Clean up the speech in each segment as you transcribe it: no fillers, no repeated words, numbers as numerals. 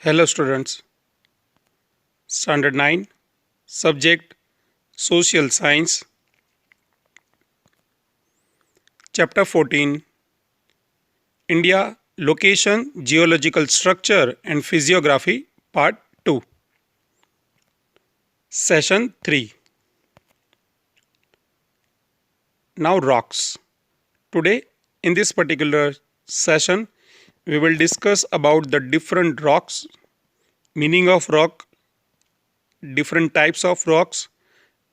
Hello students, Standard 9, Subject Social Science, Chapter 14, India, Location, Geological Structure and Physiography, Part 2, Session 3. Now rocks. Today, in this particular session, we will discuss about the different rocks, meaning of rock, different types of rocks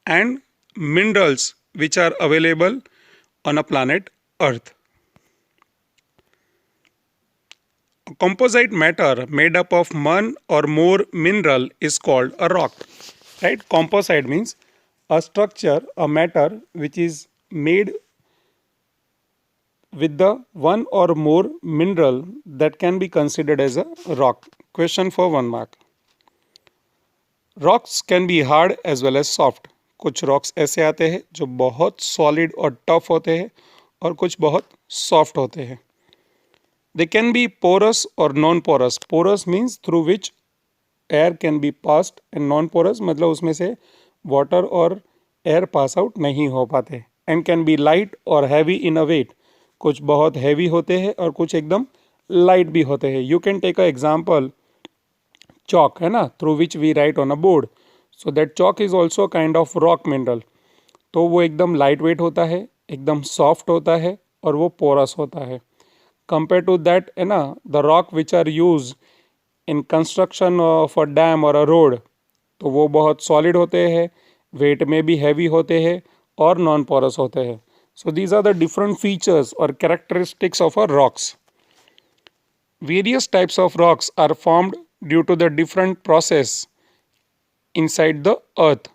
and minerals which are available on a planet Earth. A composite matter made up of one or more mineral is called a rock. Right? Composite means a structure, a matter which is made with the one or more mineral that can be considered as a rock. Question for 1 mark. Rocks can be hard as well as soft. कुछ rocks ऐसे आते हैं जो बहुत solid और tough होते हैं और कुछ बहुत सॉफ्ट होते हैं. दे कैन बी पोरस और non porous. Porous means through which air can be passed and non porous मतलब उसमें से वाटर और एयर पास आउट नहीं हो पाते. एंड कैन बी लाइट और हैवी इन अ वेट. कुछ बहुत हैवी होते हैं और कुछ एकदम लाइट भी होते हैं. You can take a example chalk है ना, through which we write on a board. So that chalk is also kind of rock mineral. तो वो एकदम लाइट वेट होता है, एकदम सॉफ्ट होता है और वो पोरस होता है. कंपेयर टू दैट है ना the rock which are use in construction of a dam और अ रोड, तो वो बहुत सॉलिड होते हैं, वेट में भी हैवी होते हैं और नॉन पोरस होते हैं. So these are the different features और characteristics of a rocks. Various types of rocks are formed due to the different process inside the earth.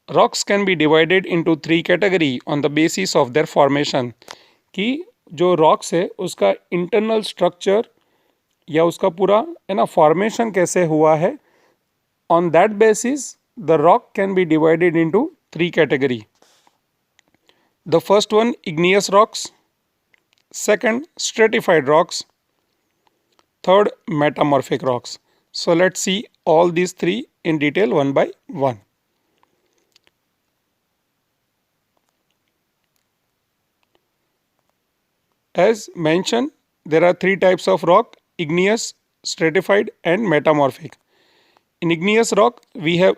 Rocks can be divided into 3 categories on the basis of their formation. कि जो rocks है उसका internal structure या उसका पूरा है ना formation कैसे हुआ है, on that basis the rock can be divided into 3 categories. The first one, igneous rocks. Second, stratified rocks. Third, metamorphic rocks. So let's see all these 3 in detail one by one. As mentioned, there are 3 types of rock: igneous, stratified and metamorphic. In igneous rock, we have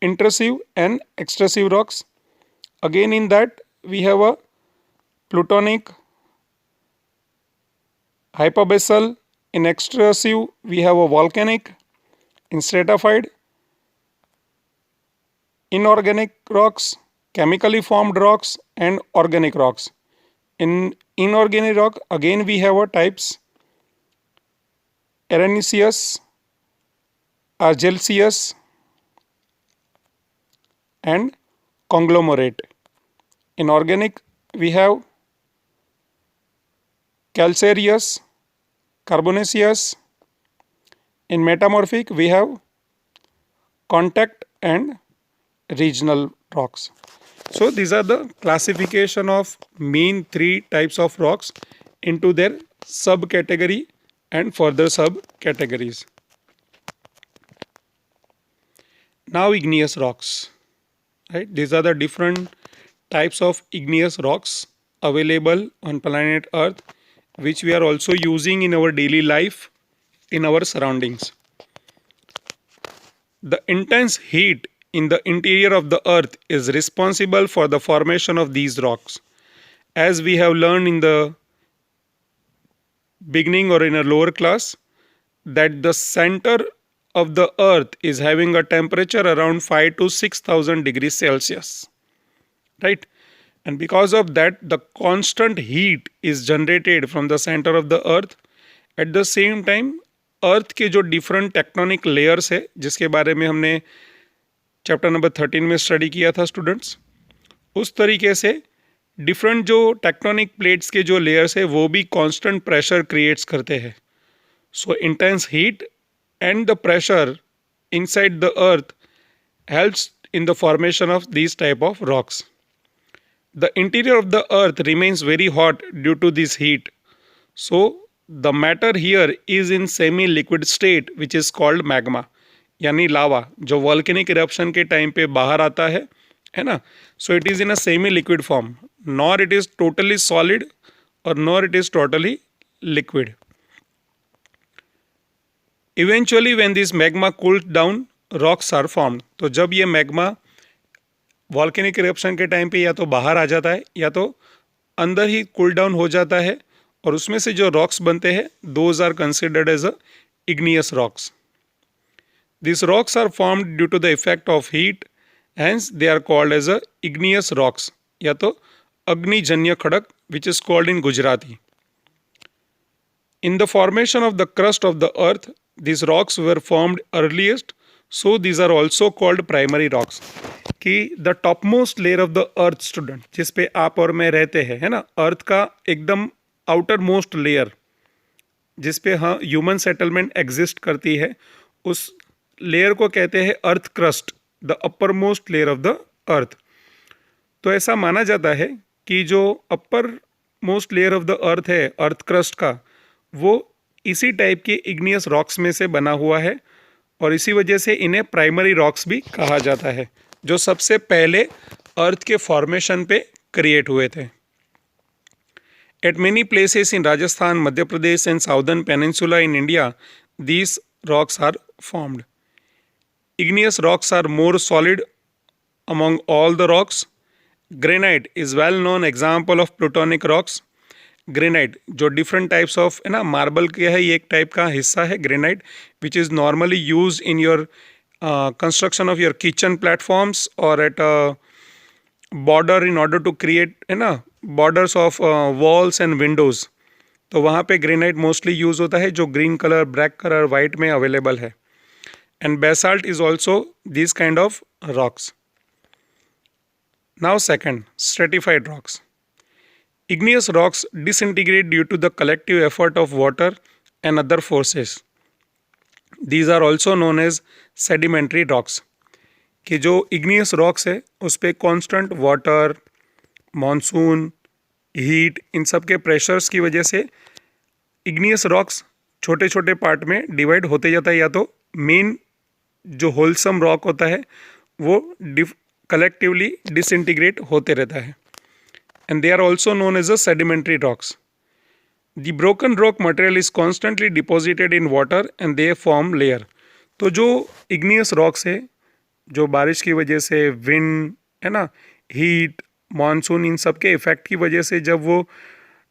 intrusive and extrusive rocks. Again in that, we have a plutonic, hyperbasal. In extrusive, we have a volcanic. In stratified, inorganic rocks, chemically formed rocks and organic rocks. In inorganic rock, again we have a types: arenaceous, argillaceous and conglomerate. In organic, we have calcareous, carbonaceous. In metamorphic, we have contact and regional rocks. So these are the classification of main 3 types of rocks into their subcategory and further subcategories. Now igneous rocks. Right? These are the different types of igneous rocks available on planet Earth, which we are also using in our daily life, in our surroundings. The intense heat in the interior of the earth is responsible for the formation of these rocks. As we have learned in the beginning or in a lower class, that the center of the earth is having a temperature around 5 to 6,000 degrees Celsius. Right? and because of that the constant heat is generated from the center of the earth. At the same time अर्थ के जो different tectonic layers है जिसके बारे में हमने chapter number 13 में study किया था स्टूडेंट्स, उस तरीके से डिफरेंट जो टेक्टोनिक प्लेट्स के जो लेयर्स है वो भी कांस्टेंट प्रेशर क्रिएट्स करते हैं. So intense heat and the pressure inside the earth helps in the formation of these type of rocks. The interior of the earth remains very hot due to this heat. So the matter here is in semi-liquid state which is called magma. यानी लावा जो volcanic eruption के time पे बाहर आता है ना. So it is in a semi liquid form, nor it is totally solid और nor it is totally liquid. Eventually when this magma cooled down rocks are formed. तो जब ये मैग्मा वॉल्केनिक इरप्शन के टाइम पे या तो बाहर आ जाता है या तो अंदर ही कूल डाउन हो जाता है और उसमें से जो रॉक्स बनते हैं those are considered as a igneous rocks. This rocks are formed due to the effect of heat, hence they are called as a igneous rocks या तो अग्निजन्य खड़क which is called in Gujarati. In the formation of the crust of the earth, these rocks were formed earliest, so these are also called primary rocks. कि the topmost layer of the earth student जिस पे आप और मैं रहते हैं है ना, अर्थ का एकदम आउटर मोस्ट लेयर जिस पे हाँ ह्यूमन सेटलमेंट एग्जिस्ट करती है, उस लेयर को कहते हैं earth crust, the upper most layer of the earth. तो ऐसा माना जाता है कि जो upper most layer of the earth है अर्थ क्रस्ट का, वो इसी टाइप के इग्नियस रॉक्स में से बना हुआ है और इसी वजह से इन्हें प्राइमरी रॉक्स भी कहा जाता है जो सबसे पहले अर्थ के फॉर्मेशन पे क्रिएट हुए थे. At many places in Rajasthan, Madhya Pradesh and southern peninsula in India these rocks are formed. Igneous rocks are more solid among all the rocks. Granite is well known example of plutonic rocks. Granite जो different types of है ना marble के है, ये एक type का हिस्सा है granite which is normally use in your construction of your kitchen platforms और at border in order to create है ना borders of walls and windows. तो वहाँ पे ग्रेनाइट मोस्टली यूज होता है जो green colour, black colour, white में अवेलेबल है. And basalt is also this kind of rocks. Now second, stratified rocks. Igneous rocks disintegrate due to the collective effort of water and other forces. These are also known as sedimentary rocks. कि जो igneous rocks है उस पर constant water, monsoon, heat, इन सब के pressures की वजह से igneous rocks छोटे छोटे पार्ट में डिवाइड होते जाता है, या तो मेन जो होलसम रॉक होता है वो कलेक्टिवली डिसइंटीग्रेट होते रहता है. And they are also known as the sedimentary rocks. The broken rock material is constantly deposited in water and they form layer. तो जो igneous rocks है जो बारिश की वजह से, विंड है ना, हीट, मानसून, इन सब के इफेक्ट की वजह से जब वो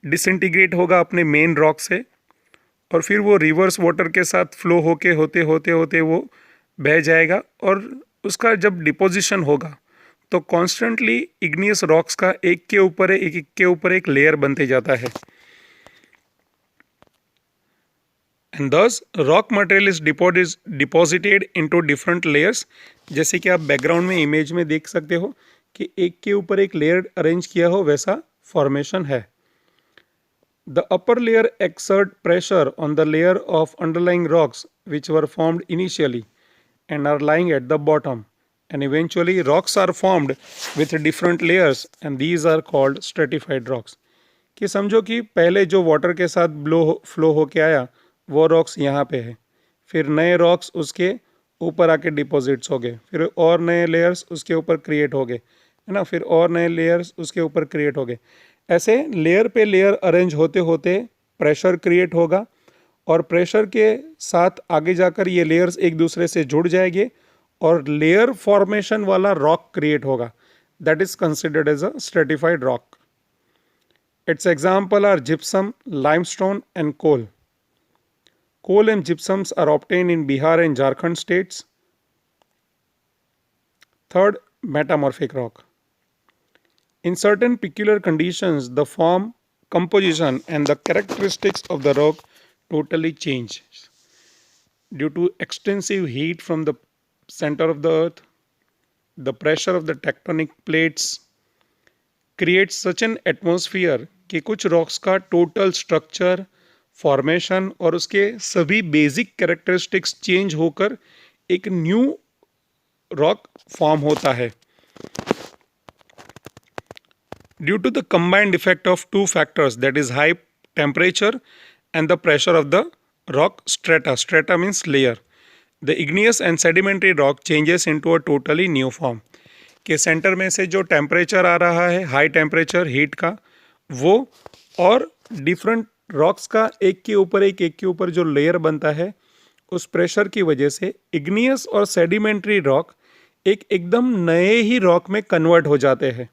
डिसइंटीग्रेट होगा अपने मेन रॉक से और फिर वो रिवर्स वाटर के साथ फ्लो होके होते होते होते वो बह जाएगा और उसका जब डिपोजिशन होगा तो कॉन्स्टेंटली इग्नियस रॉक्स का एक के ऊपर एक लेयर बनते जाता है. एंड दस rock material is deposited into different layers. जैसे कि आप बैकग्राउंड में इमेज में देख सकते हो कि एक के ऊपर एक लेयर अरेंज किया हो वैसा फॉर्मेशन है. The upper layer exert pressure on the layer of underlying rocks which were formed initially and are lying at the bottom. And eventually rocks are formed with different layers and these are called stratified rocks. कि समझो कि पहले जो water के साथ flow होके आया वो रॉक्स यहाँ पे है, फिर नए रॉक्स उसके ऊपर आके डिपॉजिट्स हो गए, फिर और नए लेयर्स उसके ऊपर क्रिएट हो गए है ना, फिर और नए लेयर्स उसके ऊपर क्रिएट हो गए. ऐसे लेयर पे लेयर अरेंज होते होते प्रेशर क्रिएट होगा और प्रेशर के साथ आगे जाकर ये लेयर्स एक दूसरे से जुड़ जाएंगे और लेयर फॉर्मेशन वाला रॉक क्रिएट होगा. That is considered as a stratified rock. Its example are gypsum, limestone and coal. Coal and gypsums are obtained in Bihar and Jharkhand states. Third, metamorphic rock. In certain peculiar conditions, the form, composition, and the characteristics of the rock totally change due to extensive heat from the center of the earth. The pressure of the tectonic plates creates such an atmosphere कि कुछ rocks का total structure, formation और उसके सभी basic characteristics change होकर एक new rock form होता है. Due to the combined effect of two factors, that is high temperature and the pressure of the rock strata. Strata means layer. The igneous and sedimentary rock changes into a totally new form. के centre में से जो temperature आ रहा है, high temperature heat का, वो और different rocks का एक के ऊपर जो लेयर बनता है, उस प्रेशर की वजह से इग्नियस और सेडिमेंट्री रॉक एक एकदम नए ही रॉक में कन्वर्ट हो जाते हैं.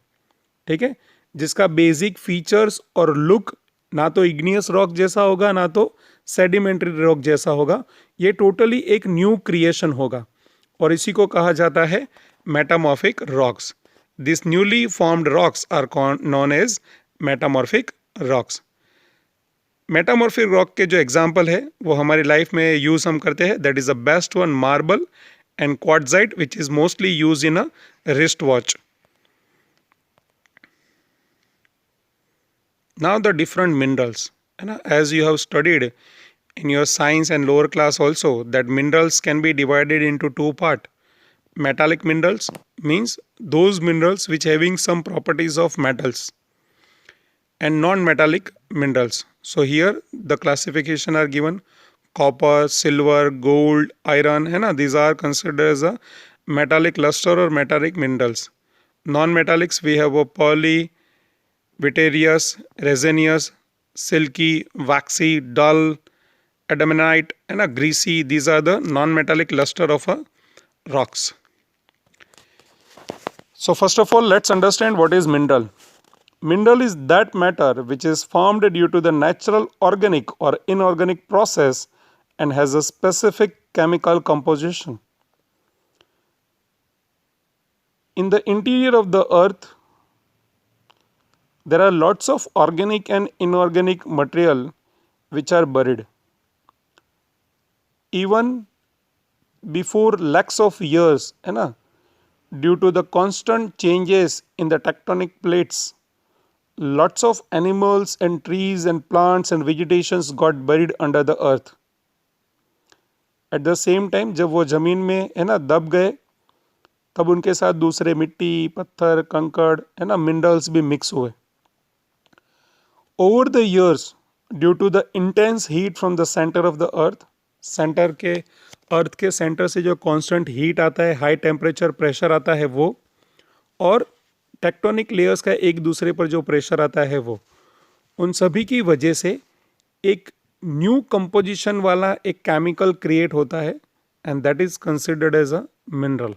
ठीक है, जिसका बेसिक फीचर्स और लुक ना तो इग्नियस रॉक जैसा होगा ना तो सेडिमेंट्री रॉक जैसा होगा. ये टोटली एक न्यू क्रिएशन होगा और इसी को कहा जाता है metamorphic rocks. This newly formed rocks are known as metamorphic rocks. Metamorphic rock के जो एग्जाम्पल है वो हमारी लाइफ में यूज हम करते हैं. That is the best one marble and quartzite which is mostly use in a wrist watch. Now the different minerals, as you have studied in your science and lower class also, that minerals can be divided into two parts. Metallic minerals means those minerals which having some properties of metals, and non-metallic minerals. So here the classification are given: copper, silver, gold, iron. These are considered as a metallic luster or metallic minerals. Non-metallics we have a pearly, vitreous, resinous, silky, waxy, dull, adamantite, and a greasy. These are the non-metallic luster of a rocks. So first of all, let's understand what is mineral. Mineral is that matter which is formed due to the natural organic or inorganic process and has a specific chemical composition. In the interior of the earth, there are lots of organic and inorganic material which are buried. Even before lakhs of years, due to the constant changes in the tectonic plates, lots of animals and trees and plants and vegetations got buried under the earth. At the same time, जब वो जमीन में दब गए, तब उनके साथ दूसरे मिट्टी, पत्थर, कंकड़, मिनरल्स भी मिक्स हुए. Over the years, due to the intense heat from the center of the earth, centre के अर्थ के सेंटर से जो कांस्टेंट हीट आता है, हाई टेम्परेचर प्रेशर आता है वो, और टेक्टोनिक लेयर्स का एक दूसरे पर जो प्रेशर आता है वो, उन सभी की वजह से एक न्यू कंपोजिशन वाला एक केमिकल क्रिएट होता है and that is considered as a mineral.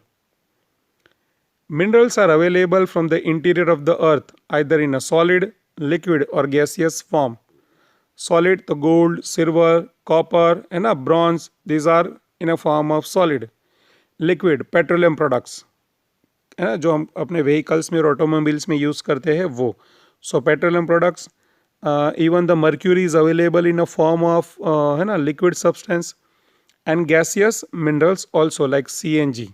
Minerals are available from the interior of the earth either in a solid, liquid or gaseous form. Solid, the gold, silver, copper and a bronze, these are in a form of solid. Liquid, petroleum products, जो हम अपने vehicles में और automobiles में use करते हैं वो. So petroleum products, even the mercury is available in a form of liquid substance, and gaseous minerals also like CNG,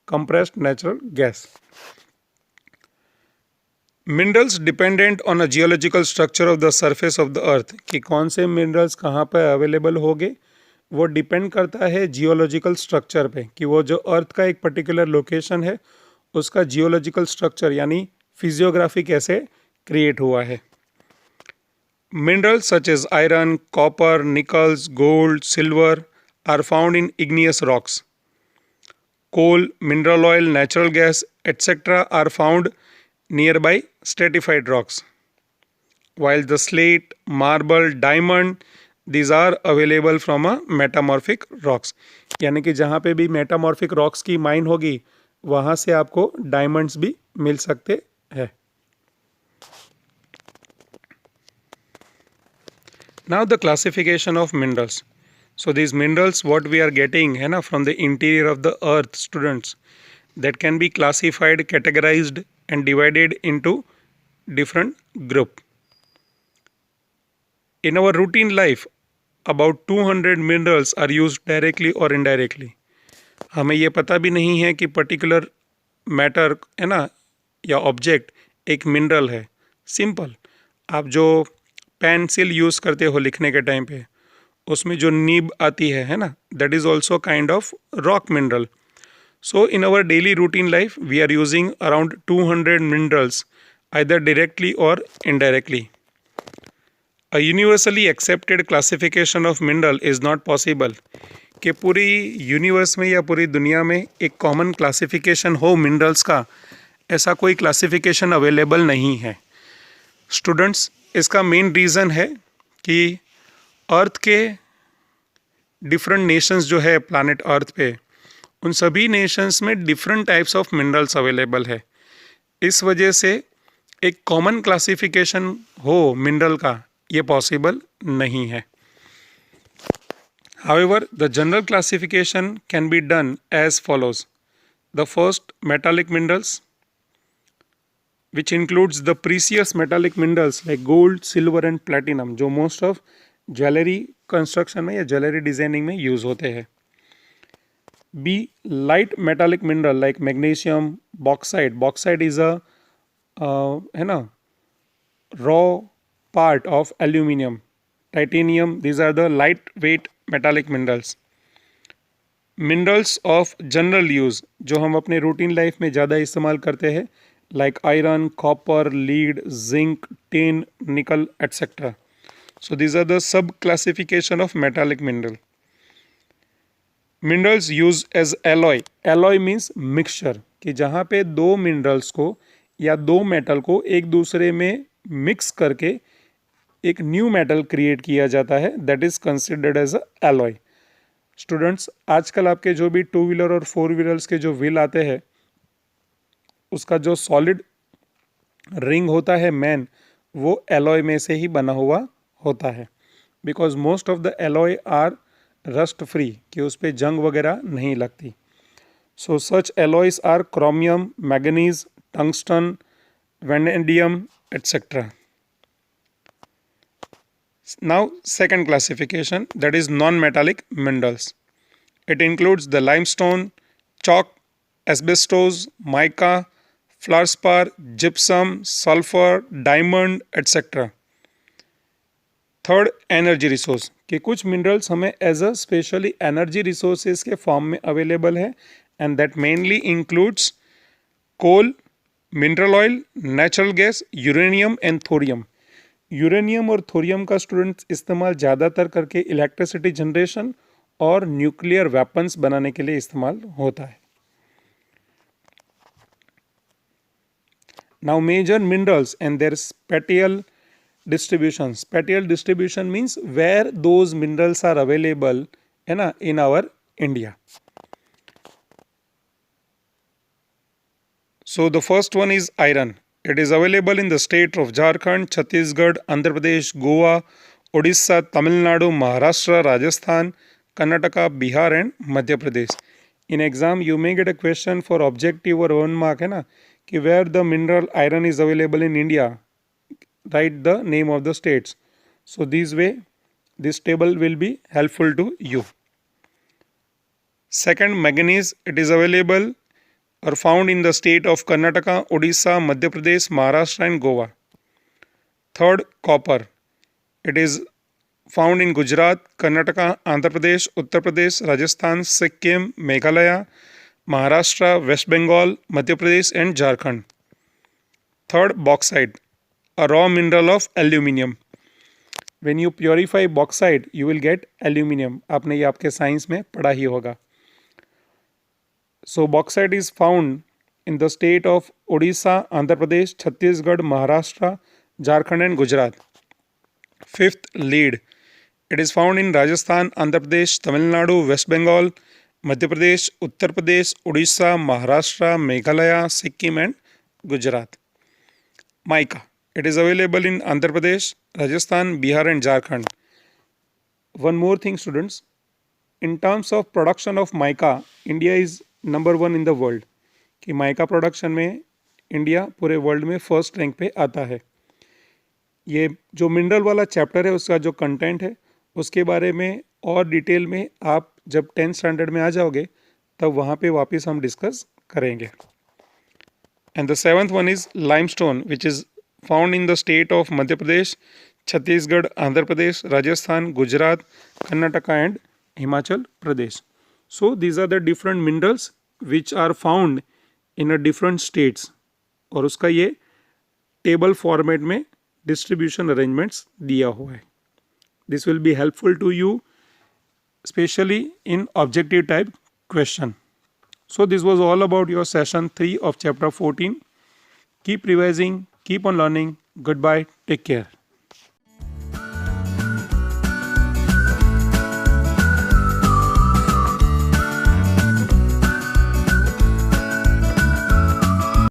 compressed natural gas. Minerals dependent on a geological structure of the surface of the earth, कि कौन से minerals कहाँ पर available होंगे वो depend करता है geological structure पे, कि वो जो अर्थ का एक पर्टिकुलर लोकेशन है उसका जियोलॉजिकल स्ट्रक्चर यानी फिजियोग्राफी कैसे क्रिएट हुआ है. Minerals such as iron, copper, nickels, gold, silver are found in igneous rocks. Coal, mineral oil, natural gas etc. Are found nearby stratified rocks, while the slate, marble, diamond, these are available from a metamorphic rocks. यानी कि जहाँ पे भी metamorphic rocks की mine होगी वहाँ से आपको diamonds भी मिल सकते हैं. Now the classification of minerals. So these minerals what we are getting from the interior of the earth, students, that can be classified, categorized and divided into different group. In our routine life, about 200 minerals are used directly or indirectly. हमें ये पता भी नहीं है कि particular matter है ना या ऑब्जेक्ट एक मिनरल है. सिंपल, आप जो पेंसिल यूज़ करते हो लिखने के टाइम पे, उसमें जो नीब आती है ना, that is also kind of rock mineral. So in our daily routine life, we are using around 200 minerals either directly or indirectly. A universally accepted classification of mineral is not possible. कि पूरी universe में या पूरी दुनिया में एक common classification हो minerals का, ऐसा कोई क्लासिफिकेशन अवेलेबल नहीं है. स्टूडेंट्स, इसका मेन रीज़न है कि अर्थ के डिफरेंट नेशंस जो है प्लानट अर्थ पे, उन सभी नेशंस में different types of minerals available है. इस वजह से एक कॉमन क्लासिफिकेशन हो मिनरल का, ये पॉसिबल नहीं है. However, the general classification can be done as follows. The first, metallic minerals, which includes the precious metallic minerals like gold, silver and platinum, जो most of ज्वेलरी कंस्ट्रक्शन में या jewellery designing में use होते हैं. B, light metallic mineral like magnesium, bauxite. Bauxite is a है ना raw part of aluminium, titanium. These are the lightweight metallic minerals. Minerals of general use जो हम अपने रूटीन लाइफ में ज़्यादा इस्तेमाल करते हैं, like iron, copper, lead, zinc, tin, nickel, etc. So these are the sub classification of metallic mineral. Minerals use as alloy. Alloy means mixture, कि जहाँ पे दो मिनरल्स को या दो मेटल को एक दूसरे में मिक्स करके एक न्यू मेटल क्रिएट किया जाता है, that is considered as a alloy. Students, आजकल आपके जो भी टू व्हीलर और फोर व्हीलर्स के जो व्हील आते हैं, उसका जो सॉलिड रिंग होता है मेन, वो एलॉय में से ही बना हुआ होता है. Because most of the alloy are rust free, कि उस पर जंग वगैरह नहीं लगती. So such alloys are chromium, manganese, tungsten, vanadium etcetera. Now second classification, that is non metallic minerals. It includes the limestone, chalk, asbestos, mica, fluorspar, gypsum, sulfur, diamond, etc. Third, energy resource, कि कुछ minerals हमें as a specially energy resources के form में available है, and that mainly includes coal, mineral oil, natural gas, uranium and thorium. Uranium और thorium का students इस्तेमाल ज़्यादातर करके इलेक्ट्रिसिटी जनरेशन और न्यूक्लियर वेपन्स बनाने के लिए इस्तेमाल होता है. Now major minerals and their spatial distribution. Spatial distribution means where those minerals are available है ना in our India. So the first one is iron. It is available in the state of Jharkhand, Chhattisgarh, Andhra Pradesh, Goa, Odisha, Tamil Nadu, Maharashtra, Rajasthan, Karnataka, Bihar and Madhya Pradesh. In exam you may get a question for objective or 1 mark है ना, कि where the mineral iron is available in India, write the name of the states. So this way this table will be helpful to you. Second, manganese. It is available or found in the state of Karnataka, Odisha, Madhya Pradesh, Maharashtra and Goa. Third, copper. It is found in Gujarat, Karnataka, Andhra Pradesh, Uttar Pradesh, Rajasthan, Sikkim, Meghalaya, Maharashtra, West Bengal, Madhya Pradesh and Jharkhand. Third, bauxite, a raw mineral of aluminium. When you purify bauxite, you will get aluminium. आपने ये आपके science में पढ़ा ही होगा. So bauxite is found in the state of Odisha, Andhra Pradesh, Chhattisgarh, Maharashtra, Jharkhand and Gujarat. Fifth, lead. It is found in Rajasthan, Andhra Pradesh, Tamil Nadu, West Bengal, Madhya Pradesh, Uttar Pradesh, Odisha, Maharashtra, Meghalaya, Sikkim and Gujarat. Mica. It is available in Andhra Pradesh, Rajasthan, Bihar and Jharkhand. One more thing, students. In terms of production of mica, India is number 1 in the world. कि mica production में India पूरे world में first rank पे आता है। ये जो mineral वाला चैप्टर है उसका जो कंटेंट है उसके बारे में और डिटेल में आप जब 10th स्टैंडर्ड में आ जाओगे तब वहाँ पे वापस हम डिस्कस करेंगे। And the seventh one is limestone which is found in the state of Madhya Pradesh, Chhattisgarh, Andhra Pradesh, Rajasthan, Gujarat, Karnataka and Himachal Pradesh. So these are the different minerals which are found in a different states, और उसका ये टेबल फॉर्मेट में डिस्ट्रीब्यूशन अरेंजमेंट्स दिया हुआ है। This will be helpful to you specially in objective type question. So this was all about your session 3 of chapter 14. Keep revising, keep on learning. Goodbye. Take care.